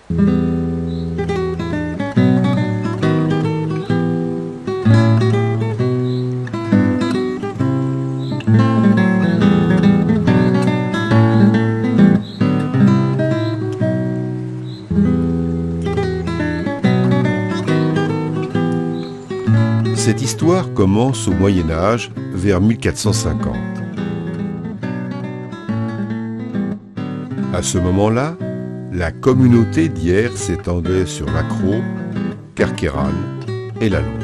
Cette histoire commence au Moyen Âge, vers 1450. À ce moment-là, la communauté d'Hyères s'étendait sur l'Accro, Carqueiranne et la Londe.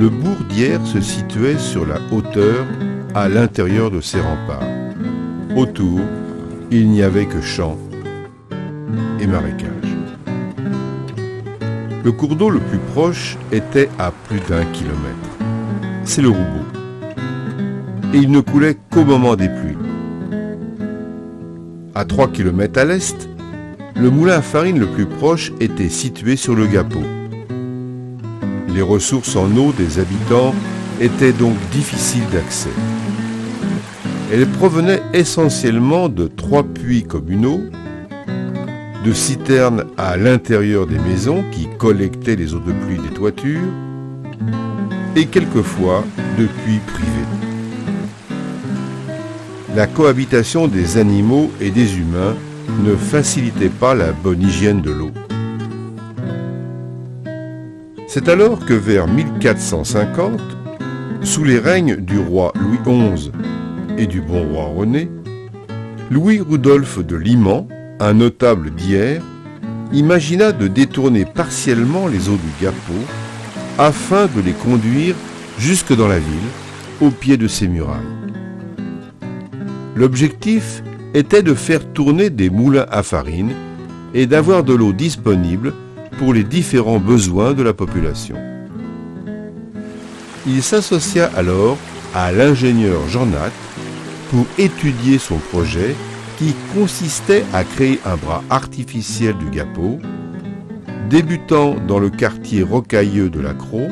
Le bourg d'Hyères se situait sur la hauteur à l'intérieur de ses remparts. Autour, il n'y avait que champs et marécages. Le cours d'eau le plus proche était à plus d'1 kilomètre. C'est le Roubaud. Et il ne coulait qu'au moment des pluies. À 3 kilomètres à l'est, le moulin à farine le plus proche était situé sur le Gapot. Les ressources en eau des habitants étaient donc difficiles d'accès. Elles provenaient essentiellement de 3 puits communaux, de citernes à l'intérieur des maisons qui collectaient les eaux de pluie des toitures et quelquefois de puits privés. La cohabitation des animaux et des humains ne facilitait pas la bonne hygiène de l'eau. C'est alors que vers 1450, sous les règnes du roi Louis XI et du bon roi René, Louis-Rudolphe de Liman, un notable d'Hyères, imagina de détourner partiellement les eaux du Gapot afin de les conduire jusque dans la ville, au pied de ses murailles. L'objectif était de faire tourner des moulins à farine et d'avoir de l'eau disponible pour les différents besoins de la population. Il s'associa alors à l'ingénieur Jean Natte pour étudier son projet qui consistait à créer un bras artificiel du Gapot, débutant dans le quartier rocailleux de l'Accro,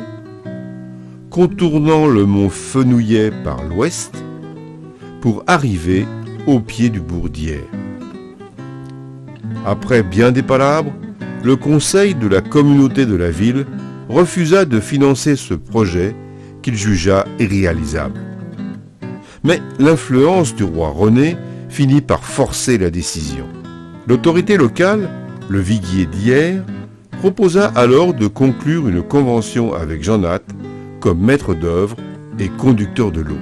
contournant le mont Fenouillet par l'ouest, pour arriver au pied du bourg d'Hyères. Après bien des palabres, le conseil de la communauté de la ville refusa de financer ce projet qu'il jugea irréalisable. Mais l'influence du roi René finit par forcer la décision. L'autorité locale, le viguier d'Hyères, proposa alors de conclure une convention avec Jean Natte comme maître d'œuvre et conducteur de l'eau.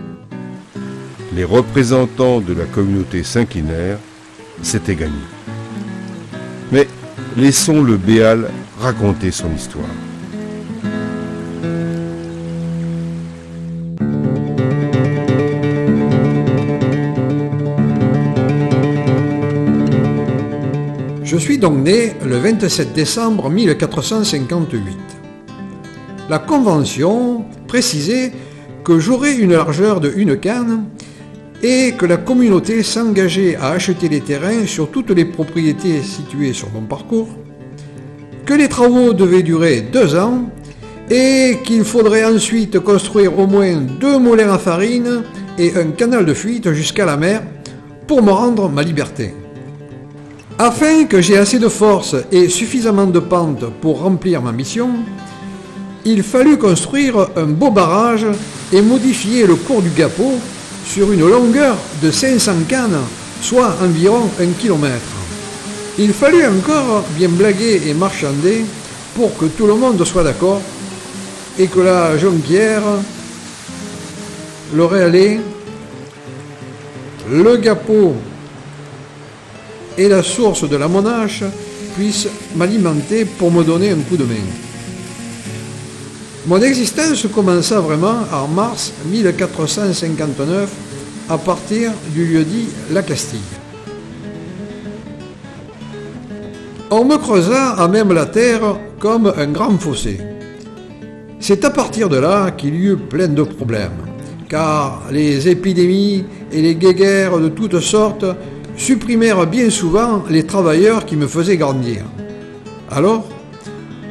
Les représentants de la communauté s'inclinèrent, c'était gagné. Mais laissons le Béal raconter son histoire. Je suis donc né le 27 décembre 1458. La Convention précisait que j'aurais une largeur de 1 canne et que la communauté s'engageait à acheter les terrains sur toutes les propriétés situées sur mon parcours, que les travaux devaient durer 2 ans et qu'il faudrait ensuite construire au moins 2 moulins à farine et un canal de fuite jusqu'à la mer pour me rendre ma liberté. Afin que j'aie assez de force et suffisamment de pente pour remplir ma mission, il fallut construire un beau barrage et modifier le cours du Gapot sur une longueur de 500 cannes, soit environ 1 kilomètre. Il fallut encore bien blaguer et marchander pour que tout le monde soit d'accord et que la jonquière, le réalé, le Gapot et la source de la Monache puissent m'alimenter pour me donner un coup de main. Mon existence commença vraiment en mars 1459 à partir du lieu-dit La Castille. On me creusa à même la terre comme un grand fossé. C'est à partir de là qu'il y eut plein de problèmes, car les épidémies et les guéguerres de toutes sortes supprimèrent bien souvent les travailleurs qui me faisaient grandir. Alors,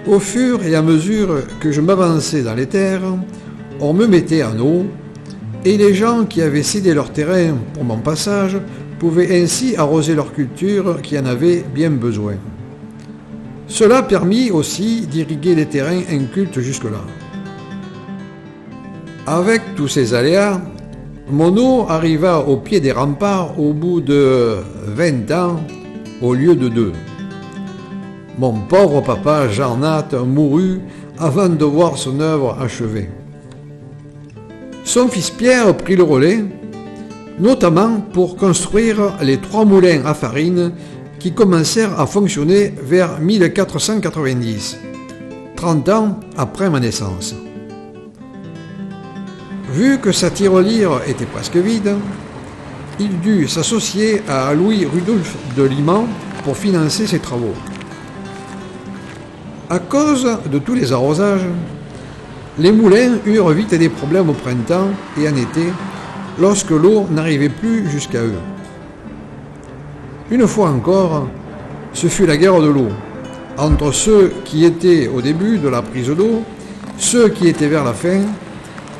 au fur et à mesure que je m'avançais dans les terres, on me mettait en eau, et les gens qui avaient cédé leur terrain pour mon passage pouvaient ainsi arroser leur culture qui en avait bien besoin. Cela permit aussi d'irriguer les terrains incultes jusque-là. Avec tous ces aléas, mon eau arriva au pied des remparts au bout de 20 ans au lieu de 2. Mon pauvre papa Jean-Nat mourut avant de voir son œuvre achevée. Son fils Pierre prit le relais, notamment pour construire les 3 moulins à farine qui commencèrent à fonctionner vers 1490, 30 ans après ma naissance. Vu que sa tirelire était presque vide, il dut s'associer à Louis-Rudolphe de Liman pour financer ses travaux. À cause de tous les arrosages, les moulins eurent vite des problèmes au printemps et en été, lorsque l'eau n'arrivait plus jusqu'à eux. Une fois encore, ce fut la guerre de l'eau, entre ceux qui étaient au début de la prise d'eau, ceux qui étaient vers la fin,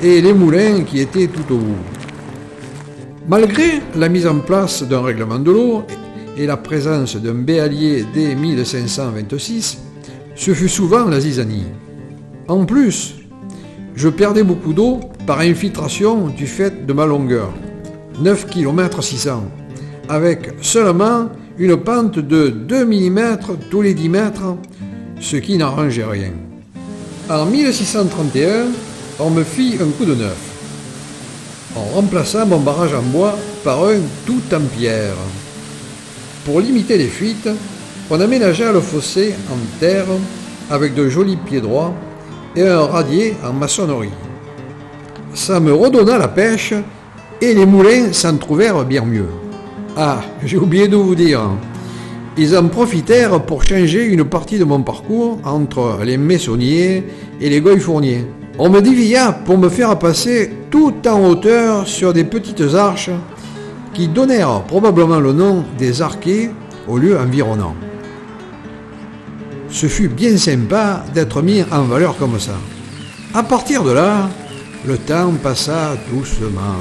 et les moulins qui étaient tout au bout. Malgré la mise en place d'un règlement de l'eau et la présence d'un béalier dès 1526, ce fut souvent la zizanie. En plus, je perdais beaucoup d'eau par infiltration du fait de ma longueur, 9 km 600, avec seulement une pente de 2 mm tous les 10 mètres, ce qui n'arrangeait rien. En 1631, on me fit un coup de neuf. On remplaça mon barrage en bois par un tout en pierre. Pour limiter les fuites, on aménagea le fossé en terre avec de jolis pieds droits et un radier en maçonnerie. Ça me redonna la pêche et les moulins s'en trouvèrent bien mieux. Ah, j'ai oublié de vous dire, ils en profitèrent pour changer une partie de mon parcours entre les Maissonniers et les Goy-Fourniers. On me dévia pour me faire passer tout en hauteur sur des petites arches qui donnèrent probablement le nom des arquets aux lieux environnants. Ce fut bien sympa d'être mis en valeur comme ça. À partir de là, le temps passa doucement.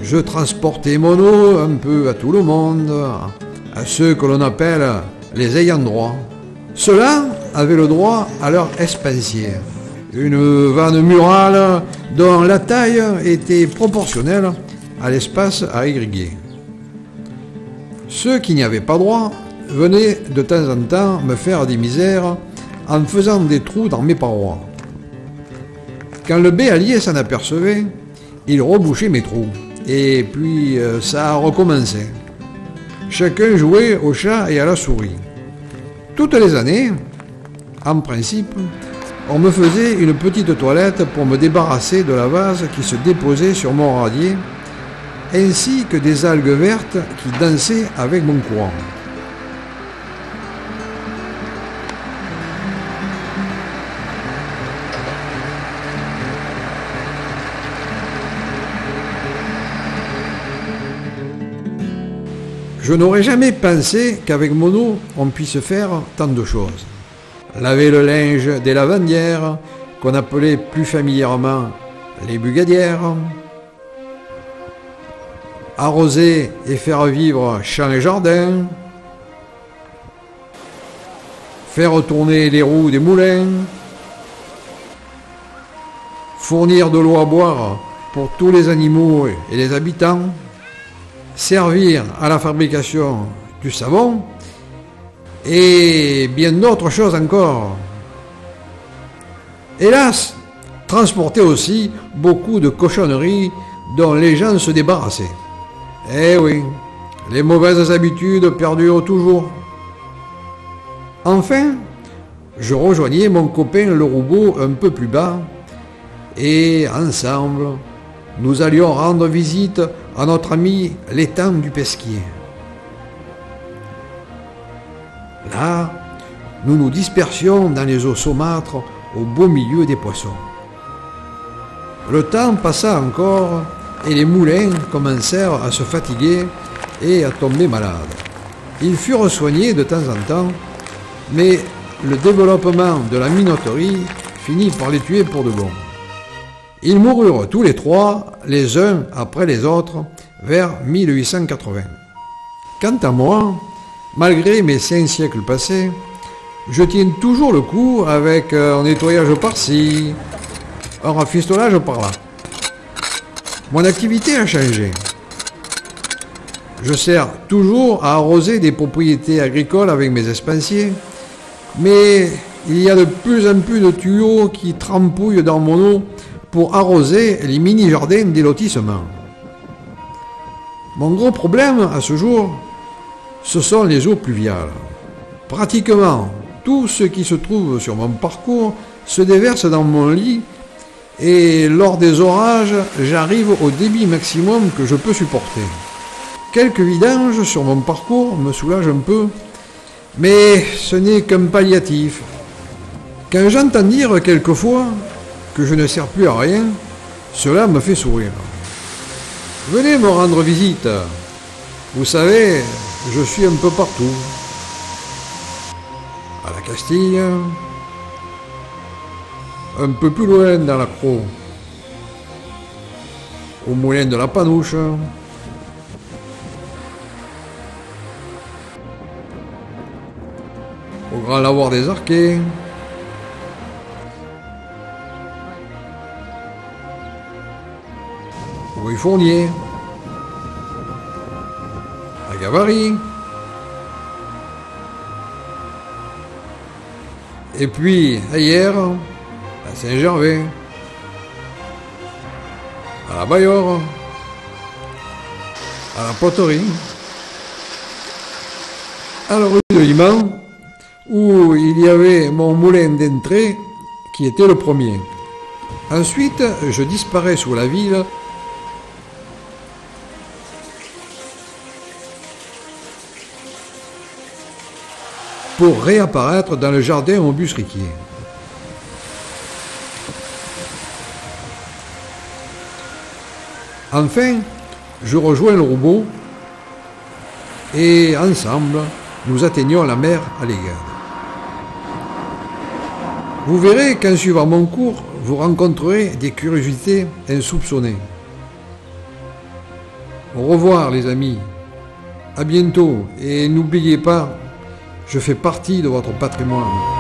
Je transportais mon eau un peu à tout le monde, à ceux que l'on appelle les ayants droit. Ceux-là avaient le droit à leur expansière, une vanne murale dont la taille était proportionnelle à l'espace à irriguer. Ceux qui n'y avaient pas droit venaient de temps en temps me faire des misères en faisant des trous dans mes parois. Quand le béalier s'en apercevait, il rebouchait mes trous, et puis ça a recommencé. Chacun jouait au chat et à la souris. Toutes les années, en principe, on me faisait une petite toilette pour me débarrasser de la vase qui se déposait sur mon radier, ainsi que des algues vertes qui dansaient avec mon courant. Je n'aurais jamais pensé qu'avec mon eau, on puisse faire tant de choses. Laver le linge des lavandières, qu'on appelait plus familièrement les bugadières, arroser et faire vivre champs et jardins, faire tourner les roues des moulins, fournir de l'eau à boire pour tous les animaux et les habitants, servir à la fabrication du savon et bien d'autres choses encore. Hélas, transporter aussi beaucoup de cochonneries dont les gens se débarrassaient. Eh oui, les mauvaises habitudes perdurent toujours. Enfin, je rejoignais mon copain le Roubaud un peu plus bas et ensemble, nous allions rendre visite à notre ami l'étang du Pesquier. Là, nous nous dispersions dans les eaux saumâtres au beau milieu des poissons. Le temps passa encore et les moulins commencèrent à se fatiguer et à tomber malades. Ils furent soignés de temps en temps, mais le développement de la minoterie finit par les tuer pour de bon. Ils moururent tous les trois, les uns après les autres, vers 1880. Quant à moi, malgré mes 5 siècles passés, je tiens toujours le coup avec un nettoyage par-ci, un rafistolage par-là. Mon activité a changé. Je sers toujours à arroser des propriétés agricoles avec mes expansiers, mais il y a de plus en plus de tuyaux qui trempouillent dans mon eau pour arroser les mini-jardins des lotissements. Mon gros problème à ce jour, ce sont les eaux pluviales. Pratiquement tout ce qui se trouve sur mon parcours se déverse dans mon lit et lors des orages, j'arrive au débit maximum que je peux supporter. Quelques vidanges sur mon parcours me soulagent un peu, mais ce n'est qu'un palliatif. Quand j'entends dire quelquefois que je ne sers plus à rien, cela me fait sourire. Venez me rendre visite. Vous savez, je suis un peu partout. À la Castille, un peu plus loin dans la Crau, au moulin de la Panouche, au Grand Lavoir des Arquets, au Rue Fournier, à Gavary, et puis ailleurs, à Saint-Gervais, à la Baillore, à la Poterie, à la rue de Liman, où il y avait mon moulin d'entrée qui était le premier. Ensuite, je disparais sous la ville pour réapparaître dans le jardin au Busriquier. Enfin, je rejoins le robot et ensemble, nous atteignons la mer à l'Égade. Vous verrez qu'en suivant mon cours, vous rencontrerez des curiosités insoupçonnées. Au revoir les amis, à bientôt et n'oubliez pas, je fais partie de votre patrimoine.